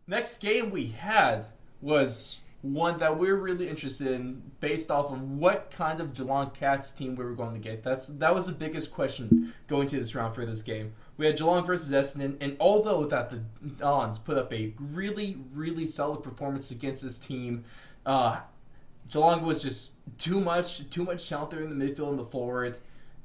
Next game we had was one that we're really interested in based off of what kind of Geelong Cats team we were going to get. That was the biggest question going to this round for this game. We had Geelong versus Essendon, and although that the Dons put up a really, really solid performance against this team, uh, Geelong was just too much talent there in the midfield and the forward.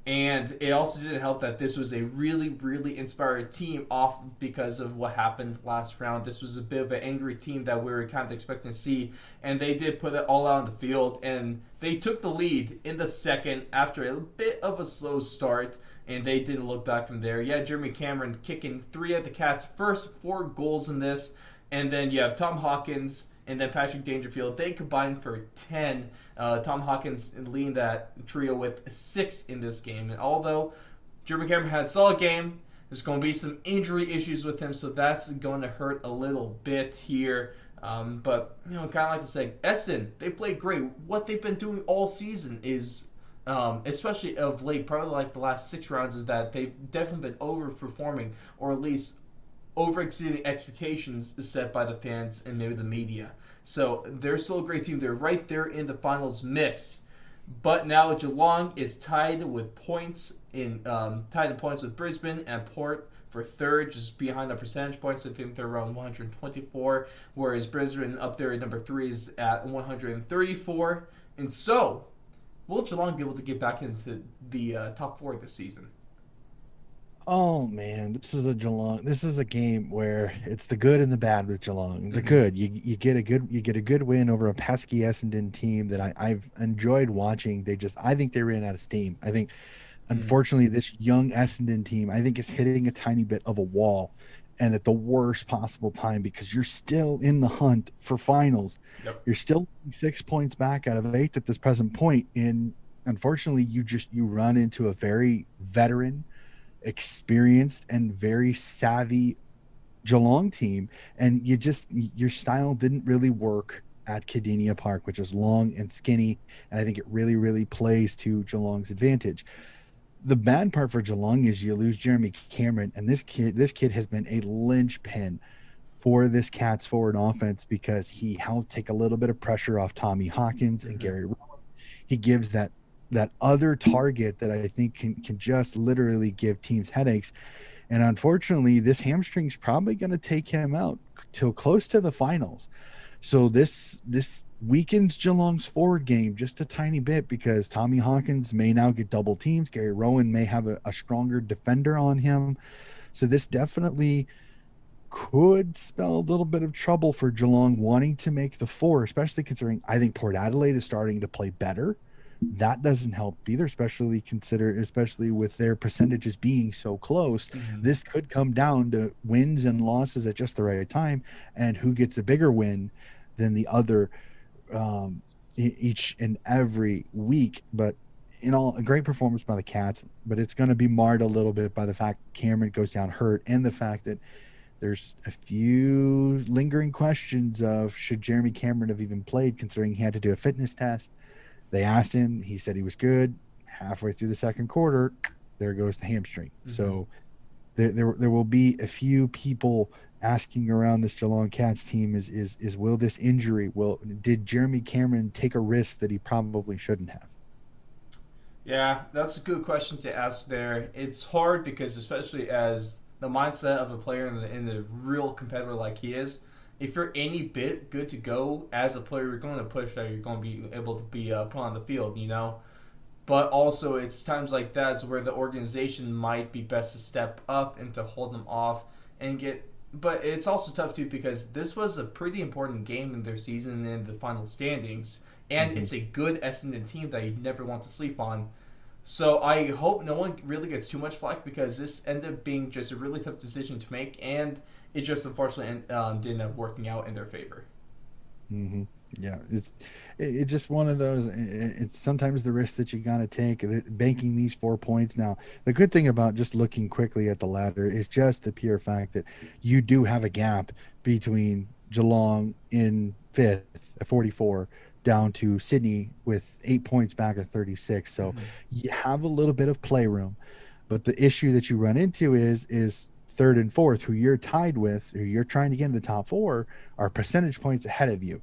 And it also didn't help that this was a really, really inspired team off because of what happened last round. This was a bit of an angry team that we were kind of expecting to see, and they did put it all out on the field, and they took the lead in the second after a bit of a slow start, and they didn't look back from there. Yeah, Jeremy Cameron kicking three of the Cats' first four goals in this, and then you have Tom Hawkins and then Patrick Dangerfield. They combined for 10. Tom Hawkins leading that trio with 6 in this game. And although Jeremy Cameron had a solid game, there's going to be some injury issues with him, so that's going to hurt a little bit here. But, kind of like I said, Eston, they played great. What they've been doing all season is, especially of late, probably like the last 6 rounds, is that they've definitely been overperforming, or at least over exceeding expectations set by the fans and maybe the media. So they're still a great team. They're right there in the finals mix. But now Geelong is tied with points tied in points with Brisbane and Port for third, just behind the percentage points. I think they're around 124, whereas Brisbane up there at number 3 is at 134. And so, will Geelong be able to get back into the top 4 this season? Oh man, this is a Geelong. This is a game where it's the good and the bad with Geelong. The Mm-hmm. good, you get a good win over a pesky Essendon team that I've enjoyed watching. I think they ran out of steam. I think Mm-hmm. unfortunately this young Essendon team I think is hitting a tiny bit of a wall, and at the worst possible time because you're still in the hunt for finals. Yep. You're still 6 points back out of 8 at this present point, and unfortunately you run into a very veteran, experienced, and very savvy Geelong team, and your style didn't really work at Cadinia Park, which is long and skinny, and I think it really, really plays to Geelong's advantage. The bad part for Geelong is you lose Jeremy Cameron, and this kid has been a linchpin for this Cats forward offense because he helped take a little bit of pressure off Tommy Hawkins and Mm-hmm. Gary. He gives that other target that I think can just literally give teams headaches. And unfortunately, this hamstring's probably going to take him out till close to the finals. So this weakens Geelong's forward game just a tiny bit because Tommy Hawkins may now get double teams. Gary Rowan may have a stronger defender on him. So this definitely could spell a little bit of trouble for Geelong wanting to make the 4, especially considering I think Port Adelaide is starting to play better. That doesn't help either, especially with their percentages being so close. Mm-hmm. This could come down to wins and losses at just the right time, and who gets a bigger win than the other, each and every week. But a great performance by the Cats, but it's going to be marred a little bit by the fact Cameron goes down hurt and the fact that there's a few lingering questions of should Jeremy Cameron have even played, considering he had to do a fitness test. They asked him, he said he was good. Halfway through the second quarter, there goes the hamstring. Mm-hmm. So there will be a few people asking around this Geelong Cats team is will this injury, will did Jeremy Cameron take a risk that he probably shouldn't have? Yeah, that's a good question to ask there. It's hard because, especially as the mindset of a player in the real competitor like he is, if you're any bit good to go as a player, you're going to push that you're going to be able to be put on the field. But also, it's times like that is where the organization might be best to step up and to hold them off and get. But it's also tough too because this was a pretty important game in their season in the final standings, and Mhm. it's a good Essendon team that you never want to sleep on. So I hope no one really gets too much flack because this ended up being just a really tough decision to make, and it just unfortunately didn't end up working out in their favor. Mm-hmm. Yeah, it's just one of those. It's sometimes the risk that you got to take, banking these 4 points. Now, the good thing about just looking quickly at the ladder is just the pure fact that you do have a gap between Geelong in fifth at 44 down to Sydney with 8 points back at 36. So Mm-hmm. you have a little bit of playroom. But the issue that you run into is third and fourth, who you're tied with, who you're trying to get in the top four, are percentage points ahead of you.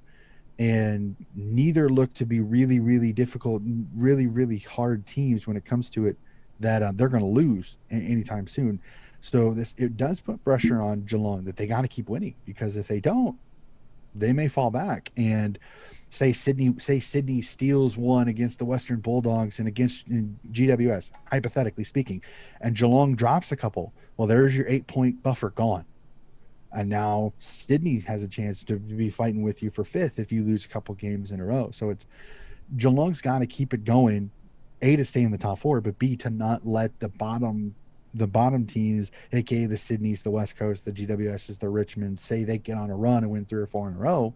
And neither look to be really, really difficult, really, really hard teams when it comes to it that they're going to lose anytime soon. So it does put pressure on Geelong that they got to keep winning, because if they don't, they may fall back. And say Sydney steals one against the Western Bulldogs and against GWS, hypothetically speaking, and Geelong drops a couple. Well, there's your 8-point buffer gone. And now Sydney has a chance to be fighting with you for fifth if you lose a couple games in a row. So it's Geelong's got to keep it going, A, to stay in the top four, but B, to not let the bottom teams, aka the Sydneys, the West Coast, the GWSs, the Richmonds, say they get on a run and win 3 or 4 in a row.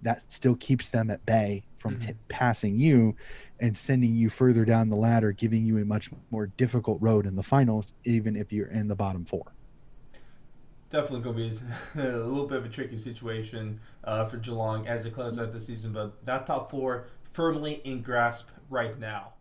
That still keeps them at bay from passing you and sending you further down the ladder, giving you a much more difficult road in the finals, even if you're in the bottom 4. Definitely going to be a little bit of a tricky situation for Geelong as they close out the season, but that top 4 firmly in grasp right now.